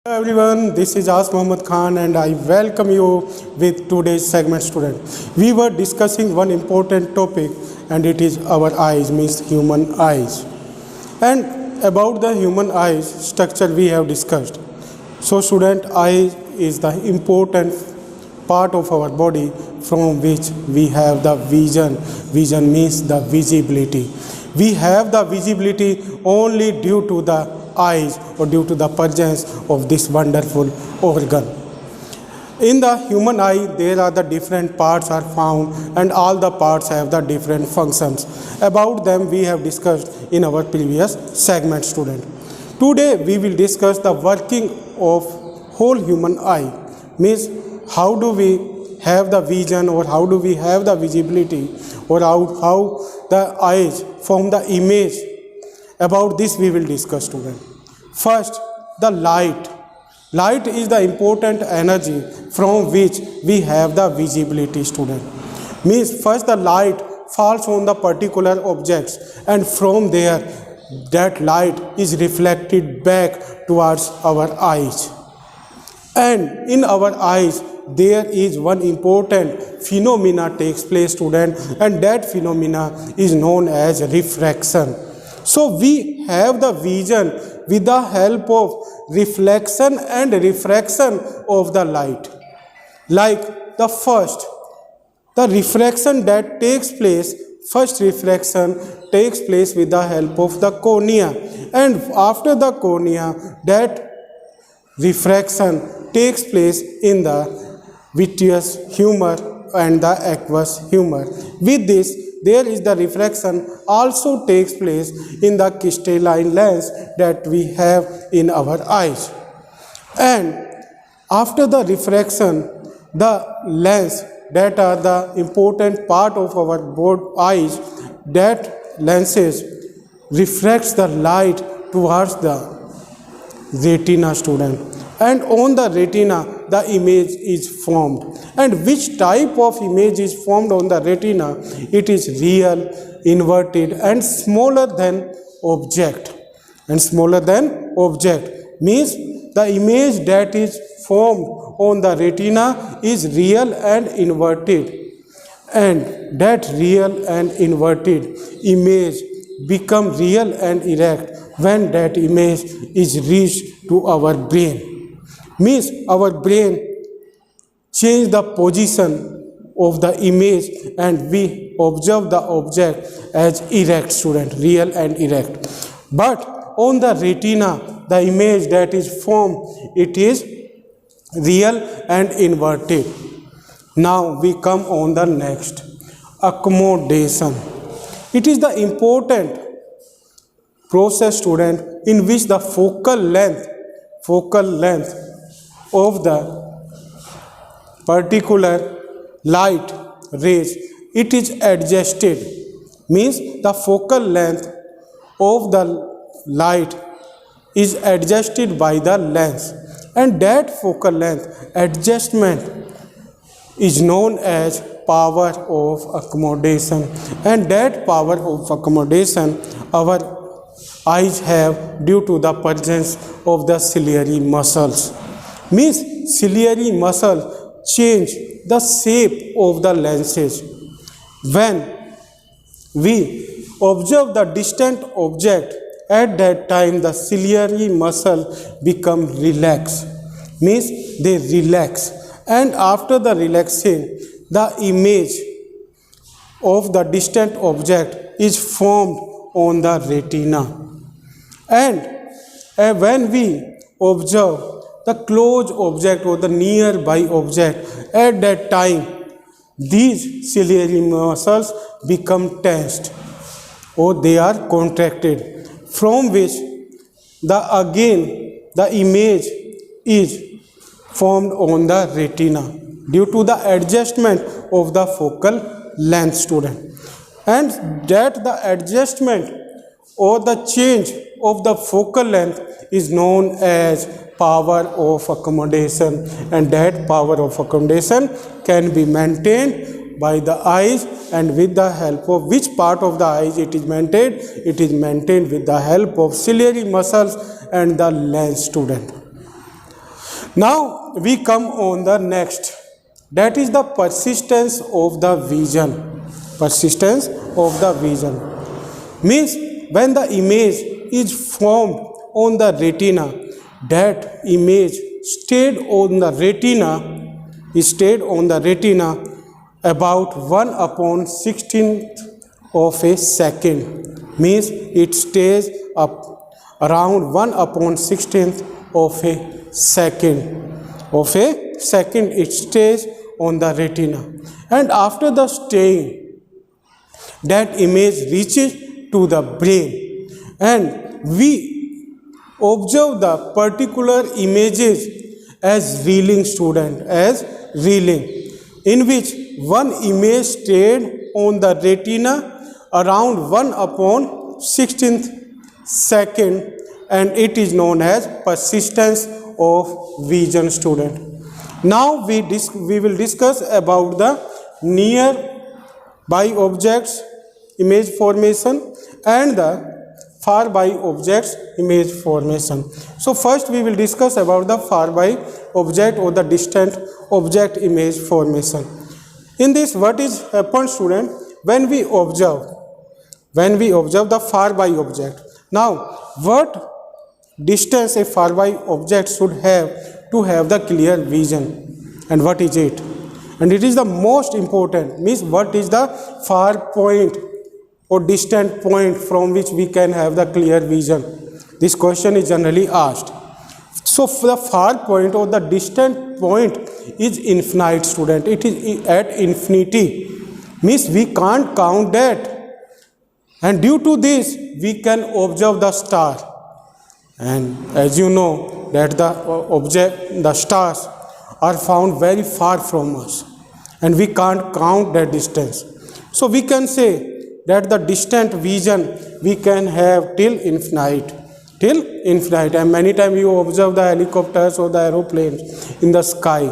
Hello everyone, this is As Mohammed Khan and I welcome you with today's segment student. We were discussing one important topic and it is our eyes, means human eyes. And about the human eyes structure we have discussed. So student, eye is the important part of our body from which we have the vision. Vision means the visibility. We have the visibility only due to the eyes or due to the presence of this wonderful organ. In the human eye, there are the different parts are found and all the parts have the different functions. About them we have discussed in our previous segment student. Today we will discuss the working of whole human eye, means how do we have the vision or how do we have the visibility or how the eyes form the image. About this we will discuss student. First, the light. Light is the important energy from which we have the visibility student. Means first the light falls on the particular objects and from there that light is reflected back towards our eyes. And in our eyes there is one important phenomena takes place student, and that phenomena is known as refraction. So we have the vision with the help of reflection and refraction of the light. Like the refraction that takes place, first refraction takes place with the help of the cornea, and after the cornea that refraction takes place in the vitreous humor and the aqueous humor. With this, there is the refraction also takes place in the crystalline lens that we have in our eyes. And after the refraction, the lens that are the important part of our both eyes, that lenses reflects the light towards the retina student, and on the retina the image is formed. And which type of image is formed on the retina? It is real, inverted and smaller than object. And smaller than object means the image that is formed on the retina is real and inverted, and that real and inverted image become real and erect when that image is reached to our brain. Means our brain change the position of the image and we observe the object as erect student, real and erect. But on the retina, the image that is formed, it is real and inverted. Now we come on the next, accommodation. It is the important process student in which the focal length of the particular light rays, it is adjusted. Means the focal length of the light is adjusted by the lens, and that focal length adjustment is known as power of accommodation. And that power of accommodation our eyes have due to the presence of the ciliary muscles. Means ciliary muscle change the shape of the lenses. When we observe the distant object, at that time the ciliary muscle become relaxed. Means they relax, and after the relaxing, the image of the distant object is formed on the retina. And when we observe the close object or the nearby object, at that time these ciliary muscles become tensed or they are contracted, from which the image is formed on the retina due to the adjustment of the focal length student. And that the adjustment or the change of the focal length is known as power of accommodation, and that power of accommodation can be maintained by the eyes. And with the help of which part of the eyes it is maintained? It is maintained with the help of ciliary muscles and the lens student. Now we come on the next, that is the persistence of the vision. Persistence of the vision means when the image is formed on the retina, that image stayed on the retina about 1/16th of a second, means it stays up around 1/16th of a second it stays on the retina, and after the staying, that image reaches to the brain, and we observe the particular images as reeling, student, as reeling, in which one image stayed on the retina around 1/16th second, and it is known as persistence of vision, student. Now we will discuss about the nearby objects image formation and the far by objects image formation. So first we will discuss about the far by object or the distant object image formation. In this, what is happened, student, when we observe the far by object. Now what distance a far by object should have to have the clear vision, and what is it? And it is the most important, means what is the far point or distant point from which we can have the clear vision. This question is generally asked. So the far point or the distant point is infinite, student. It is at infinity, means we can't count that, and due to this we can observe the star, and as you know that the stars are found very far from us, and we can't count that distance. So we can say that the distant vision we can have till infinite, and many times you observe the helicopters or the aeroplanes in the sky,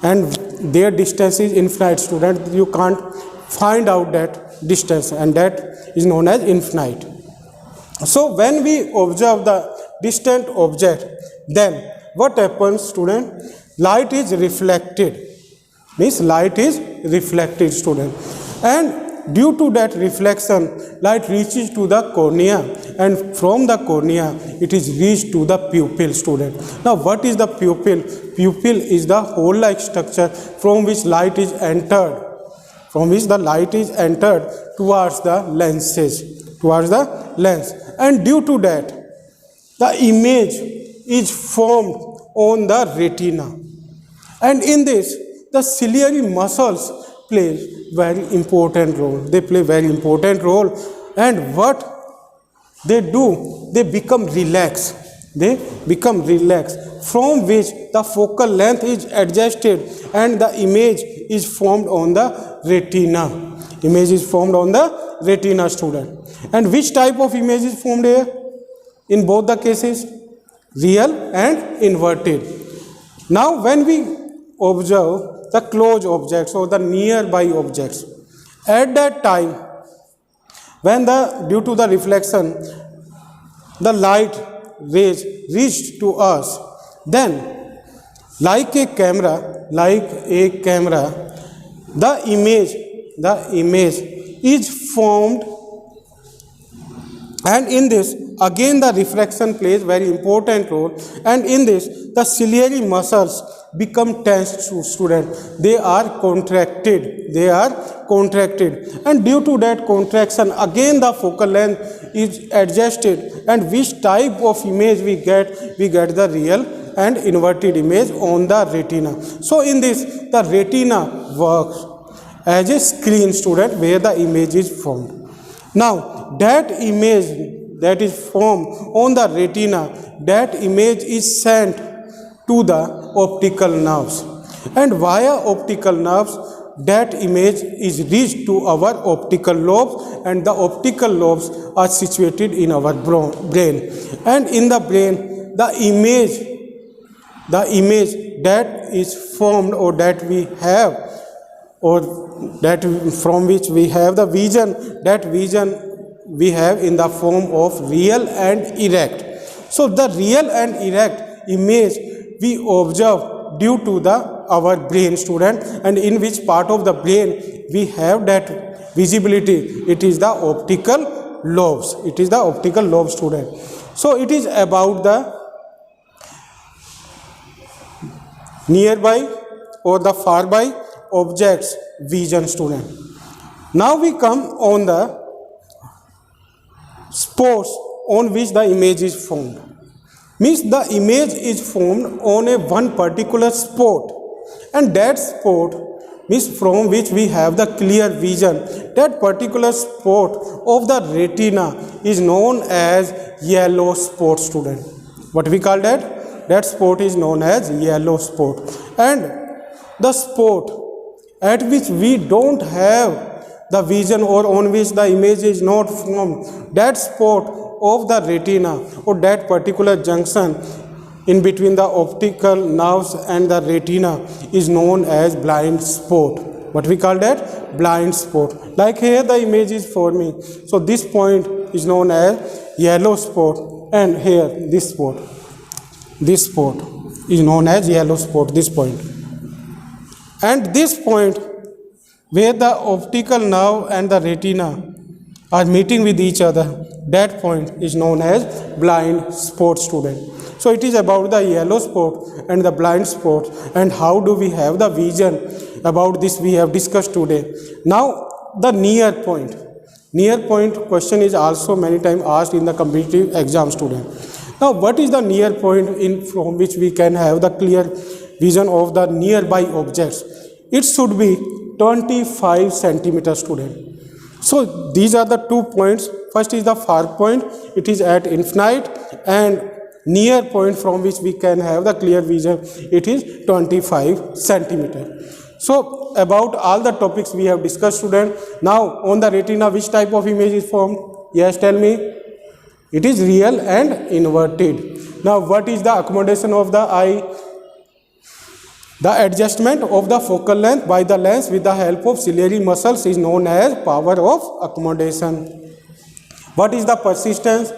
and their distance is infinite, student. You can't find out that distance, and that is known as infinite. So when we observe the distant object, then what happens, student? Light is reflected, means light is reflected, student, and due to that reflection, light reaches to the cornea, and from the cornea it is reached to the pupil, student. Now what is the pupil? Pupil is the hole-like structure from which light is entered, towards the lens, and due to that the image is formed on the retina, and in this the ciliary muscles play very important role. They play very important role, and what they do, they become relaxed, from which the focal length is adjusted, and the image is formed on the retina. Student. And which type of image is formed here? In both the cases, real and inverted. Now when we observe the close objects or the nearby objects, at that time when due to the reflection the light rays reached to us, then like a camera, the image is formed, and in this again the reflection plays very important role, and in this the ciliary muscles become tense, student. They are contracted, and due to that contraction again the focal length is adjusted, and which type of image we get the real and inverted image on the retina. So in this the retina works as a screen, student, where the image is formed. Now that image that is formed on the retina, that image is sent to the optical nerves, and via optical nerves that image is reached to our optical lobes, and the optical lobes are situated in our brain, and in the brain the image that is formed or that we have, or that from which we have the vision, that vision we have in the form of real and erect. So the real and erect image we observe due to our brain, student, and in which part of the brain we have that visibility. It is the optical lobes. It is the optical lobe, student. So it is about the nearby or the far by objects vision, student. Now we come on the spots on which the image is formed. Means the image is formed on a one particular spot, and that spot means from which we have the clear vision. That particular spot of the retina is known as yellow spot, student. What we call that? That spot is known as yellow spot. And the spot at which we don't have the vision or on which the image is not formed, that spot of the retina or that particular junction in between the optical nerves and the retina is known as blind spot. What we call that? Blind spot. Like here the image is forming. So this point is known as yellow spot, and here this spot is known as yellow spot, this point. And this point where the optical nerve and the retina are meeting with each other, that point is known as blind spot, student. So it is about the yellow spot and the blind spot, and how do we have the vision. About this we have discussed today. Now the near point. Near point question is also many times asked in the competitive exam, student. Now what is the near point from which we can have the clear vision of the nearby objects? It should be 25 centimeters, student. So these are the 2 points. First is the far point, it is at infinite, and near point from which we can have the clear vision, it is 25 centimeter. So about all the topics we have discussed, student. Now on the retina, which type of image is formed? Yes, tell me. It is real and inverted. Now what is the accommodation of the eye? The adjustment of the focal length by the lens with the help of ciliary muscles is known as power of accommodation. What is the persistence?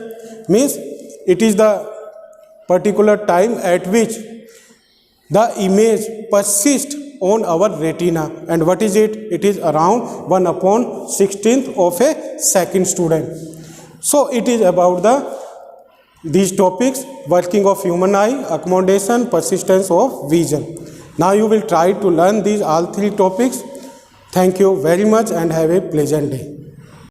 Means it is the particular time at which the image persists on our retina. And what is it? It is around 1/16th of a second, student. So it is about these topics: working of human eye, accommodation, persistence of vision. Now you will try to learn these all 3 topics. Thank you very much and have a pleasant day.